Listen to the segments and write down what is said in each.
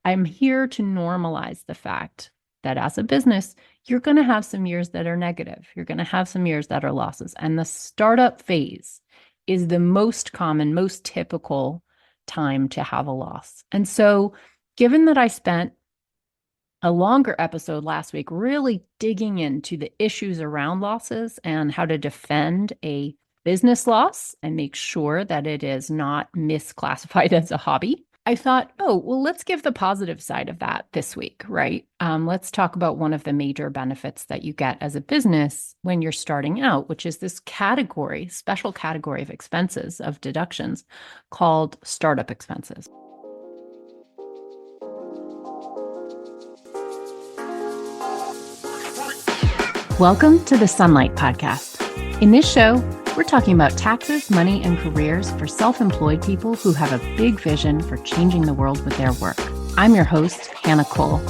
I'm here to normalize the fact that as a business, you're going to have some years that are negative. You're going to have some years that are losses. And the startup phase is the most common, most typical time to have a loss. And so, given that I spent a longer episode last week really digging into the issues around losses and how to defend a business loss and make sure that it is not misclassified as a hobby, I thought, oh, well, let's give the positive side of that this week, right? Let's talk about one of the major benefits that you get as a business when you're starting out, which is this category, special category of expenses, of deductions called startup expenses. Welcome to the Sunlight Podcast. In this show, we're talking about taxes, money, and careers for self-employed people who have a big vision for changing the world with their work. I'm your host, Hannah Cole,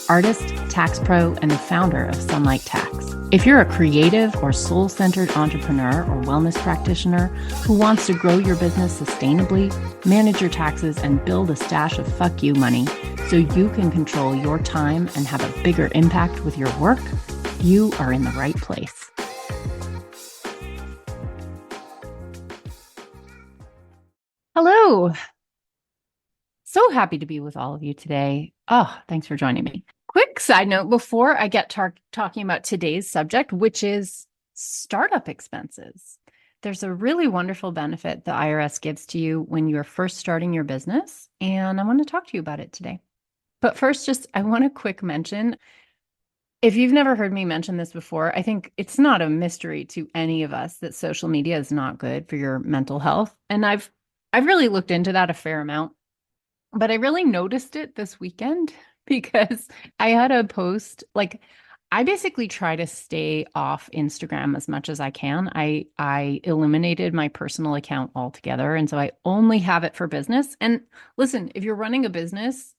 artist, tax pro, and the founder of Sunlight Tax. If you're a creative or soul-centered entrepreneur or wellness practitioner who wants to grow your business sustainably, manage your taxes, and build a stash of fuck you money so you can control your time and have a bigger impact with your work, you are in the right place. Hello. So happy to be with all of you today. Oh, thanks for joining me. Quick side note before I get talking about today's subject, which is startup expenses. There's a really wonderful benefit the IRS gives to you when you're first starting your business, and I want to talk to you about it today. But first, I want a quick mention. If you've never heard me mention this before, I think it's not a mystery to any of us that social media is not good for your mental health. And I've really looked into that a fair amount, but I really noticed it this weekend because I had a post, I basically try to stay off Instagram as much as I can. I eliminated my personal account altogether. And so I only have it for business. And listen, if you're running a business,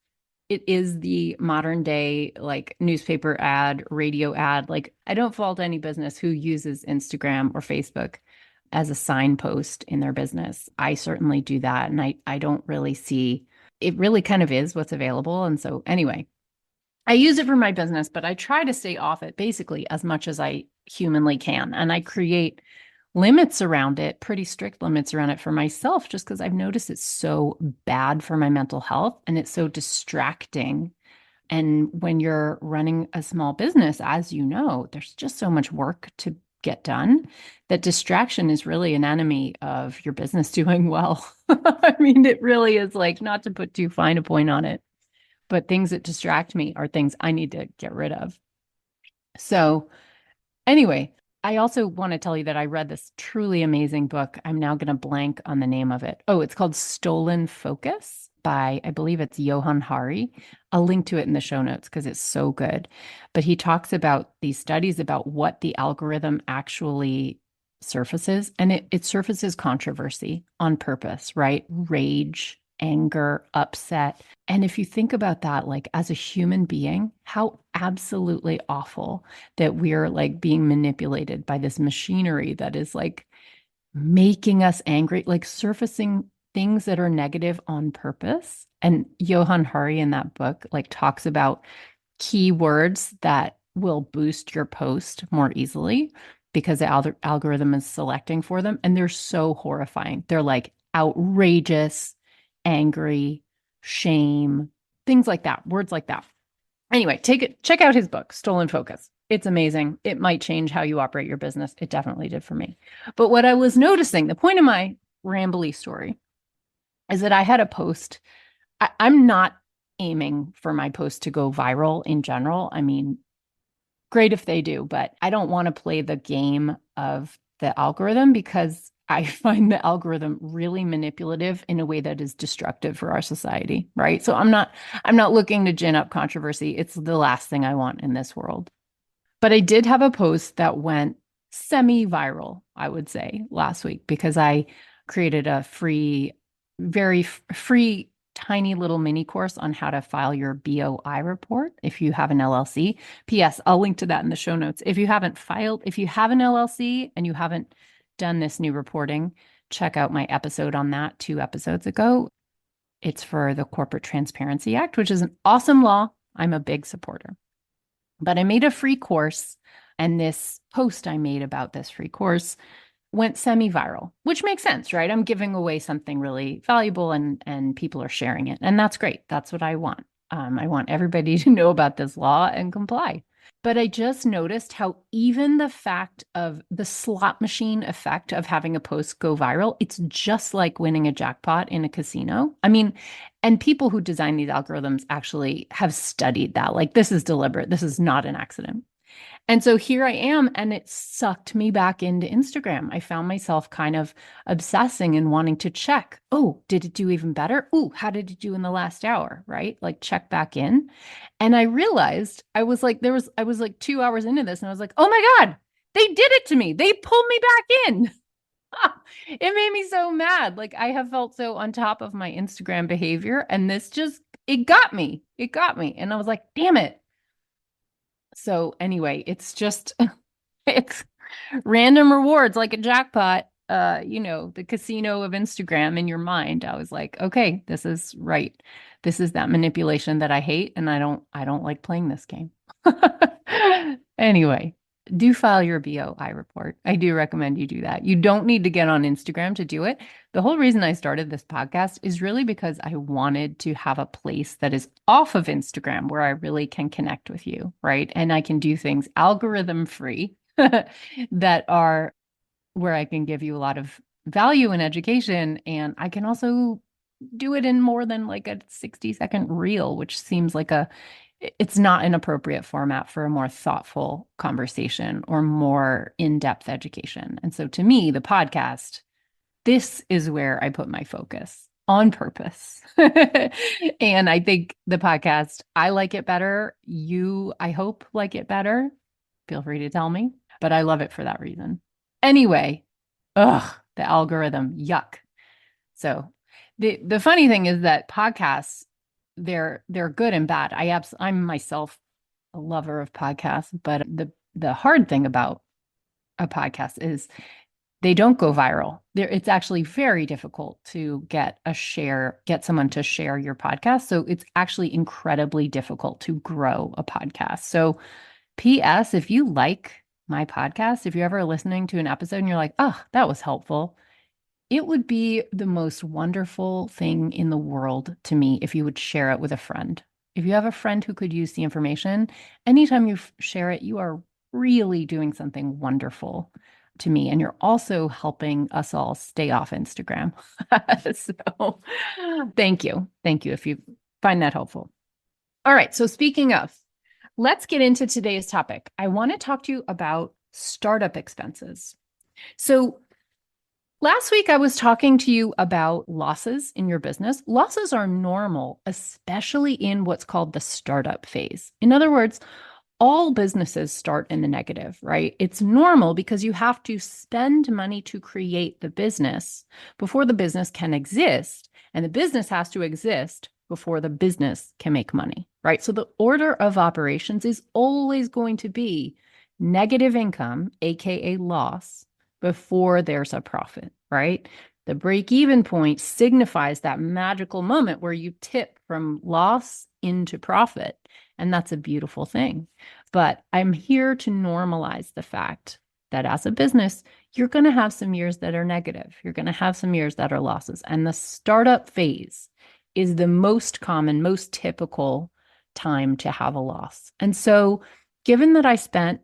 it is the modern day, newspaper ad, radio ad. I don't fault any business who uses Instagram or Facebook as a signpost in their business. I certainly do that. And I don't really see, it really kind of is what's available. And so anyway, I use it for my business, but I try to stay off it basically as much as I humanly can. And I create limits around it, pretty strict limits around it for myself, just because I've noticed it's so bad for my mental health and it's so distracting. And when you're running a small business, as you know, there's just so much work to get done that distraction is really an enemy of your business doing well. I mean, it really is, not to put too fine a point on it, but things that distract me are things I need to get rid of. So anyway, I also want to tell you that I read this truly amazing book. I'm now going to blank on the name of it. Oh, it's called Stolen Focus by, I believe it's Johann Hari. I'll link to it in the show notes because it's so good. But he talks about these studies about what the algorithm actually surfaces. And it surfaces controversy on purpose, right? Rage, anger, upset. And if you think about that, as a human being, how absolutely awful that we're being manipulated by this machinery that is making us angry, surfacing things that are negative on purpose. And Johann Hari in that book talks about keywords that will boost your post more easily because the algorithm is selecting for them. And they're so horrifying. They're outrageous, angry, shame, things like that, words like that. Anyway, check out his book, Stolen Focus. It's amazing. It might change how you operate your business. It definitely did for me. But what I was noticing, the point of my rambly story is that I had a post. I'm not aiming for my post to go viral in general. I mean, great if they do, but I don't want to play the game of the algorithm because I find the algorithm really manipulative in a way that is destructive for our society, right? So I'm not looking to gin up controversy. It's the last thing I want in this world. But I did have a post that went semi-viral, I would say, last week because I created a very free, tiny little mini course on how to file your BOI report if you have an LLC. P.S. I'll link to that in the show notes. If you have an LLC and you haven't done this new reporting, check out my episode on that 2 episodes ago. It's for the Corporate Transparency Act, which is an awesome law. I'm a big supporter. But I made a free course, and this post I made about this free course went semi-viral, which makes sense, right? I'm giving away something really valuable and people are sharing it. And that's great. That's what I want. I want everybody to know about this law and comply. But I just noticed how even the fact of the slot machine effect of having a post go viral, it's just like winning a jackpot in a casino. I mean, and people who design these algorithms actually have studied that. Like, this is deliberate. This is not an accident. And so here I am, and it sucked me back into Instagram. I found myself kind of obsessing and wanting to check. Oh, did it do even better? Oh, how did it do in the last hour? Right? Like, check back in. And I realized I was like, I was like 2 hours into this, and I was like, oh my God, they did it to me. They pulled me back in. It made me so mad. Like, I have felt so on top of my Instagram behavior, and this just, it got me. It got me. And I was like, damn it. So anyway, it's just it's random rewards like a jackpot, the casino of Instagram in your mind. I was like, okay, this is right. This is that manipulation that I hate, and I don't like playing this game. Anyway, do file your BOI report. I do recommend you do that. You don't need to get on Instagram to do it. The whole reason I started this podcast is really because I wanted to have a place that is off of Instagram where I really can connect with you, right? And I can do things algorithm free that are where I can give you a lot of value and education. And I can also do it in more than like a 60-second reel, which seems like it's not an appropriate format for a more thoughtful conversation or more in-depth education. And so to me, the podcast, this is where I put my focus on purpose. And I think the podcast, I like it better. You, I hope, like it better. Feel free to tell me, but I love it for that reason. Anyway, the algorithm, yuck. So the funny thing is that podcasts, they're good and bad. I'm myself a lover of podcasts, but the hard thing about a podcast is they don't go viral. It's actually very difficult to get someone to share your podcast. So it's actually incredibly difficult to grow a podcast. So PS, if you like my podcast, if you're ever listening to an episode and you're like, oh, that was helpful, it would be the most wonderful thing in the world to me if you would share it with a friend. If you have a friend who could use the information, anytime you share it, you are really doing something wonderful to me. And you're also helping us all stay off Instagram. So thank you. Thank you if you find that helpful. All right. So speaking of, let's get into today's topic. I want to talk to you about startup expenses. So last week, I was talking to you about losses in your business. Losses are normal, especially in what's called the startup phase. In other words, all businesses start in the negative, right? It's normal because you have to spend money to create the business before the business can exist, and the business has to exist before the business can make money, right? So the order of operations is always going to be negative income, aka loss, before there's a profit, right? The break-even point signifies that magical moment where you tip from loss into profit. And that's a beautiful thing. But I'm here to normalize the fact that as a business, you're going to have some years that are negative. You're going to have some years that are losses. And the startup phase is the most common, most typical time to have a loss. And so, given that I spent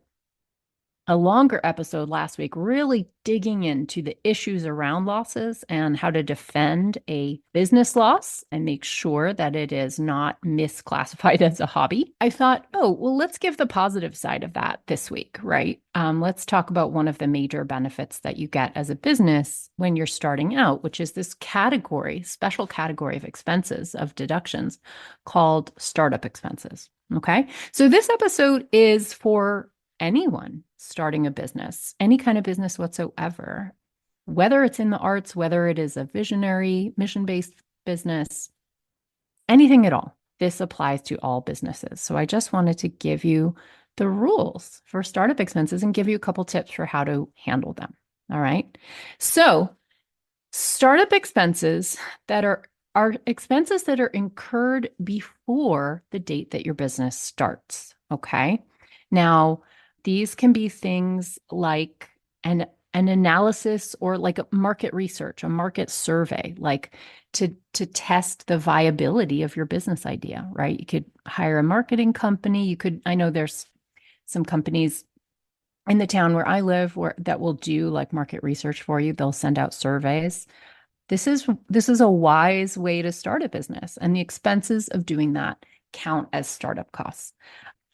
a longer episode last week, really digging into the issues around losses and how to defend a business loss and make sure that it is not misclassified as a hobby. I thought, oh, well, let's give the positive side of that this week, right? Let's talk about one of the major benefits that you get as a business when you're starting out, which is this special category of expenses, of deductions called startup expenses. Okay. So this episode is for anyone starting a business, any kind of business whatsoever, whether it's in the arts, whether it is a visionary, mission-based business, anything at all. This applies to all businesses. So I just wanted to give you the rules for startup expenses and give you a couple tips for how to handle them. All right. So startup expenses that are are expenses that are incurred before the date that your business starts. Okay. Now, these can be things like an analysis or like a market research, a market survey, like to test the viability of your business idea, right? You could hire a marketing company. You could, I know there's some companies in the town where I live where that will do like market research for you. They'll send out surveys. This is a wise way to start a business, and the expenses of doing that count as startup costs.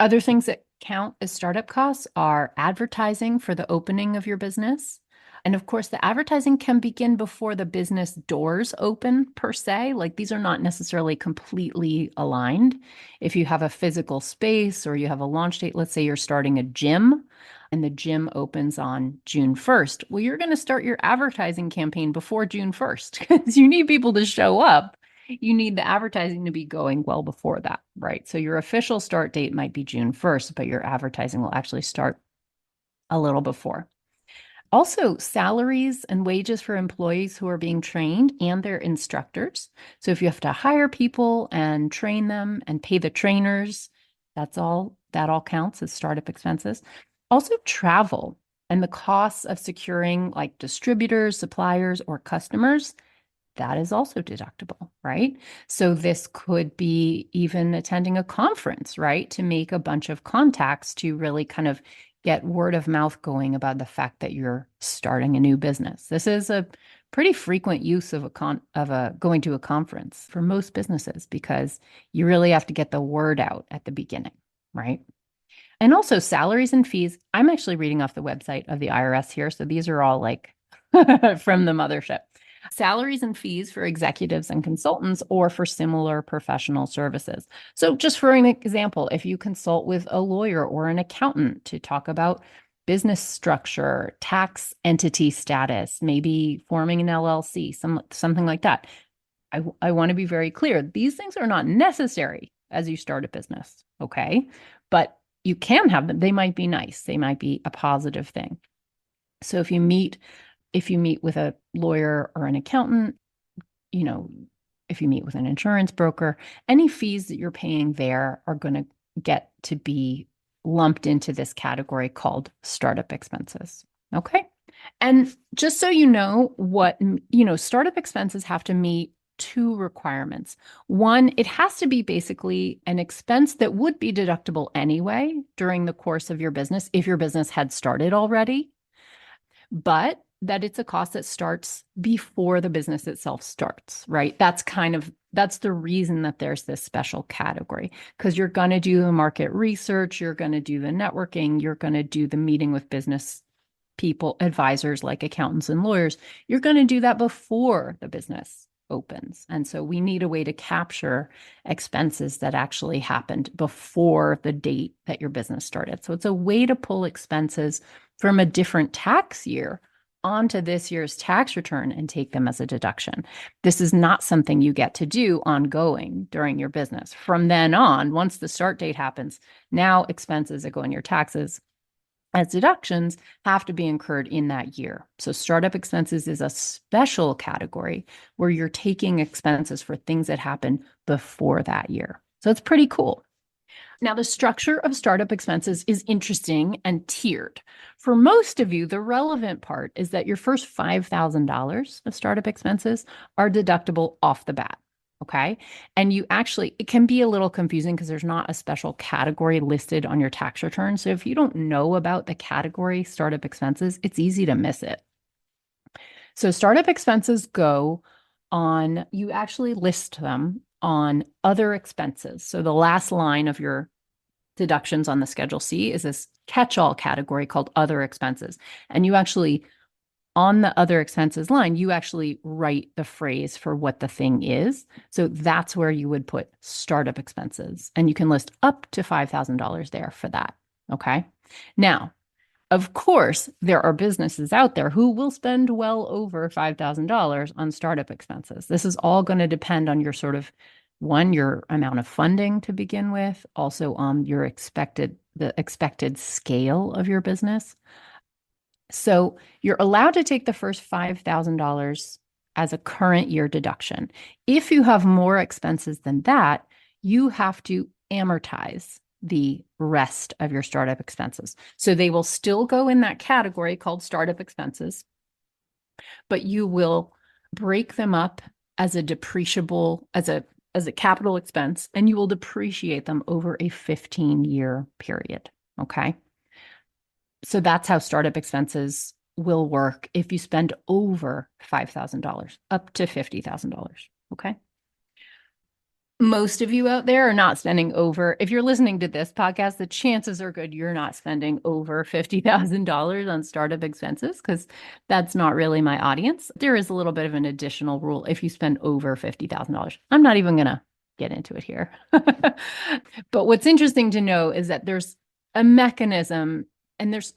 Other things that count as startup costs are advertising for the opening of your business. And of course, the advertising can begin before the business doors open, per se. Like these are not necessarily completely aligned. If you have a physical space or you have a launch date, let's say you're starting a gym and the gym opens on June 1st, well, you're going to start your advertising campaign before June 1st because you need people to show up. You need the advertising to be going well before that, right? So your official start date might be June 1st, but your advertising will actually start a little before. Also, salaries and wages for employees who are being trained and their instructors. So if you have to hire people and train them and pay the trainers, that all counts as startup expenses. Also, travel and the costs of securing like distributors, suppliers, or customers, that is also deductible, right? So this could be even attending a conference, right? To make a bunch of contacts to really kind of get word of mouth going about the fact that you're starting a new business. This is a pretty frequent use of a going to a conference for most businesses because you really have to get the word out at the beginning, right? And also salaries and fees. I'm actually reading off the website of the IRS here, so these are all like from the mothership. Salaries and fees for executives and consultants or for similar professional services. So, just for an example, if you consult with a lawyer or an accountant to talk about business structure, tax entity status, maybe forming an LLC, something like that. I want to be very clear. These things are not necessary as you start a business, okay? But you can have them. They might be nice. They might be a positive thing. So if you meet with a lawyer or an accountant, you know, if you meet with an insurance broker, any fees that you're paying there are going to get to be lumped into this category called startup expenses. Okay. And just so you know startup expenses have to meet two requirements. One, it has to be basically an expense that would be deductible anyway during the course of your business if your business had started already, but that it's a cost that starts before the business itself starts, right? That's the reason that there's this special category, because you're going to do the market research, you're going to do the networking, you're going to do the meeting with business people, advisors like accountants and lawyers. You're going to do that before the business opens. And so we need a way to capture expenses that actually happened before the date that your business started. So it's a way to pull expenses from a different tax year onto this year's tax return and take them as a deduction. This is not something you get to do ongoing during your business. From then on, once the start date happens, now expenses that go in your taxes as deductions have to be incurred in that year. So startup expenses is a special category where you're taking expenses for things that happen before that year. So it's pretty cool. Now, the structure of startup expenses is interesting and tiered. For most of you, the relevant part is that your first $5,000 of startup expenses are deductible off the bat. Okay. And it can be a little confusing because there's not a special category listed on your tax return. So if you don't know about the category startup expenses, it's easy to miss it. So startup expenses you actually list them on other expenses. So the last line of your deductions on the Schedule C is this catch-all category called other expenses. And on the other expenses line, you actually write the phrase for what the thing is. So that's where you would put startup expenses. And you can list up to $5,000 there for that. Okay. Now, of course, there are businesses out there who will spend well over $5,000 on startup expenses. This is all going to depend on your your amount of funding to begin with, also on the expected scale of your business. So you're allowed to take the first $5,000 as a current year deduction. If you have more expenses than that, you have to amortize the rest of your startup expenses. So they will still go in that category called startup expenses, but you will break them up as a depreciable, as a capital expense, and you will depreciate them over a 15-year period. Okay. So that's how startup expenses will work if you spend over $5,000, up to $50,000. Okay. Most of you out there are not spending over, if you're listening to this podcast, the chances are good you're not spending over $50,000 on startup expenses because that's not really my audience. There is a little bit of an additional rule if you spend over $50,000. I'm not even going to get into it here. But what's interesting to know is that there's a mechanism and there's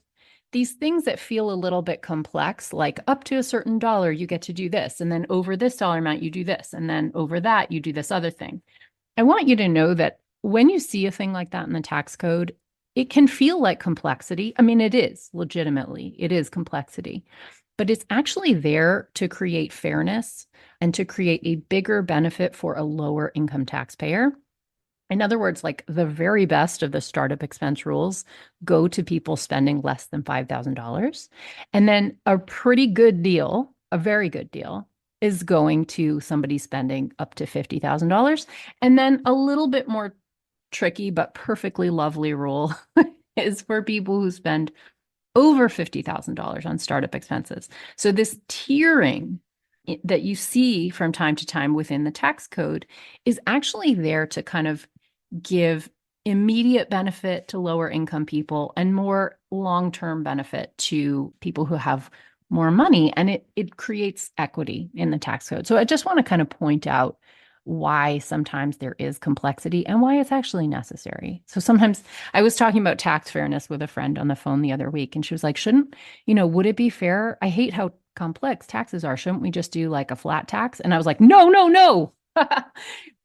these things that feel a little bit complex, like up to a certain dollar, you get to do this. And then over this dollar amount, you do this. And then over that, you do this other thing. I want you to know that when you see a thing like that in the tax code, it can feel like complexity. I mean, it is legitimately, it is complexity, but it's actually there to create fairness and to create a bigger benefit for a lower income taxpayer. In other words, like the very best of the startup expense rules go to people spending less than $5,000. And then a pretty good deal, a very good deal, is going to somebody spending up to $50,000. And then a little bit more tricky, but perfectly lovely rule is for people who spend over $50,000 on startup expenses. So this tiering that you see from time to time within the tax code is actually there to kind of give immediate benefit to lower income people and more long-term benefit to people who have more money. And it creates equity in the tax code. So I just want to kind of point out why sometimes there is complexity and why it's actually necessary. So sometimes I was talking about tax fairness with a friend on the phone the other week, and she was like, would it be fair? I hate how complex taxes are. Shouldn't we just do like a flat tax? And I was like, no.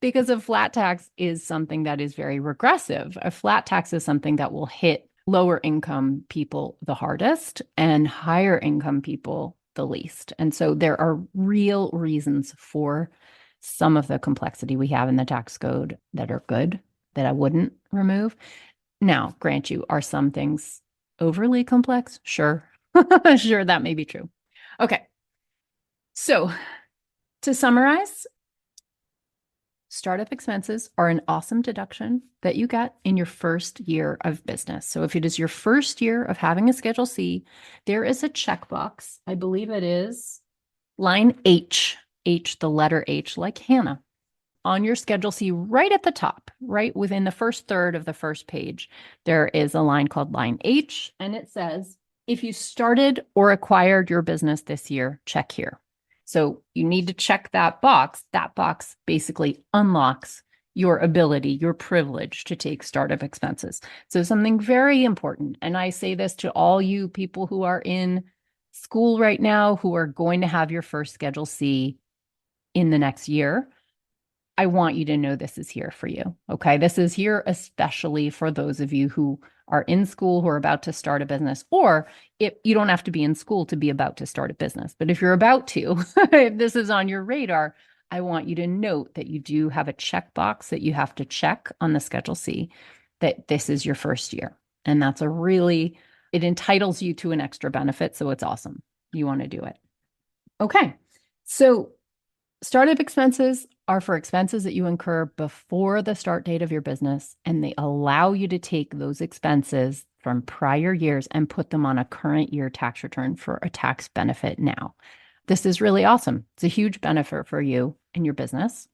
Because a flat tax is something that is very regressive. A flat tax is something that will hit lower income people the hardest and higher income people the least. And so there are real reasons for some of the complexity we have in the tax code that are good, that I wouldn't remove. Now, grant you, are some things overly complex? Sure. Sure, that may be true. Okay. So to summarize, startup expenses are an awesome deduction that you get in your first year of business. So if it is your first year of having a Schedule C, there is a checkbox. I believe it is line H, the letter H, like Hannah, on your Schedule C right at the top, right within the first third of the first page. There is a line called line H, and it says, if you started or acquired your business this year, check here. So you need to check that box. That box basically unlocks your ability, your privilege to take startup expenses. So something very important. And I say this to all you people who are in school right now, who are going to have your first Schedule C in the next year. I want you to know this is here for you. Okay. This is here especially for those of you who are in school, who are about to start a business, or if you don't have to be in school to be about to start a business. But if you're about to, if this is on your radar, I want you to note that you do have a checkbox that you have to check on the Schedule C, that this is your first year. And that's it entitles you to an extra benefit. So it's awesome. You want to do it. Okay. So startup expenses are for expenses that you incur before the start date of your business, and they allow you to take those expenses from prior years and put them on a current year tax return for a tax benefit now. This is really awesome. It's a huge benefit for you and your business.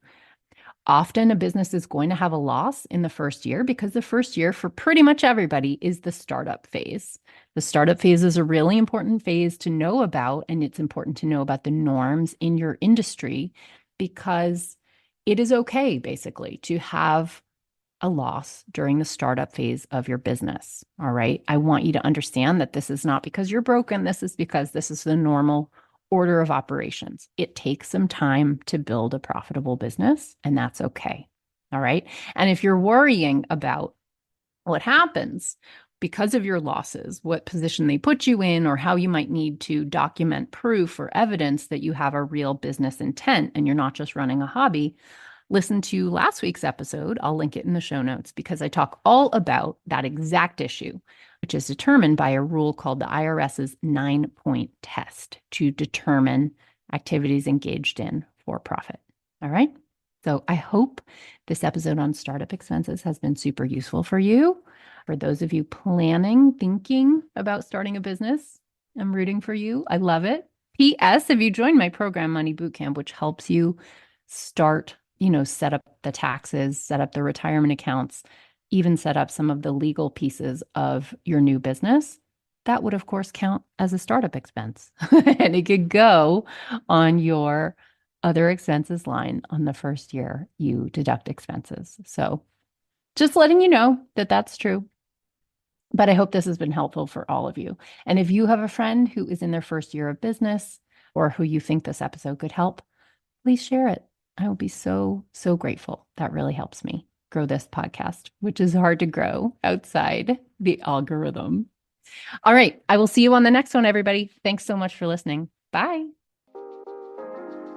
Often a business is going to have a loss in the first year because the first year for pretty much everybody is the startup phase. The startup phase is a really important phase to know about, and it's important to know about the norms in your industry because it is okay, basically, to have a loss during the startup phase of your business. All right. I want you to understand that this is not because you're broken. This is because this is the normal order of operations. It takes some time to build a profitable business, and that's okay. All right. And if you're worrying about what happens because of your losses, what position they put you in, or how you might need to document proof or evidence that you have a real business intent and you're not just running a hobby, listen to last week's episode. I'll link it in the show notes because I talk all about that exact issue, which is determined by a rule called the IRS's 9-point test to determine activities engaged in for profit. All right. So I hope this episode on startup expenses has been super useful for you. For those of you planning, thinking about starting a business, I'm rooting for you. I love it. P.S. Have you joined my program, Money Bootcamp, which helps you start, set up the taxes, set up the retirement accounts, even set up some of the legal pieces of your new business? That would, of course, count as a startup expense. And it could go on your other expenses line on the first year you deduct expenses. So just letting you know that that's true. But I hope this has been helpful for all of you. And if you have a friend who is in their first year of business or who you think this episode could help, please share it. I will be so, so grateful. That really helps me grow this podcast, which is hard to grow outside the algorithm. All right. I will see you on the next one, everybody. Thanks so much for listening. Bye.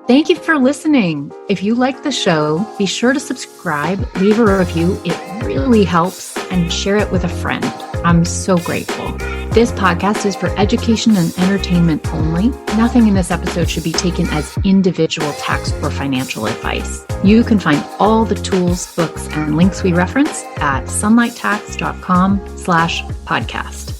Thank you for listening. If you like the show, be sure to subscribe, leave a review. It really helps, and share it with a friend. I'm so grateful. This podcast is for education and entertainment only. Nothing in this episode should be taken as individual tax or financial advice. You can find all the tools, books, and links we reference at sunlighttax.com/podcast.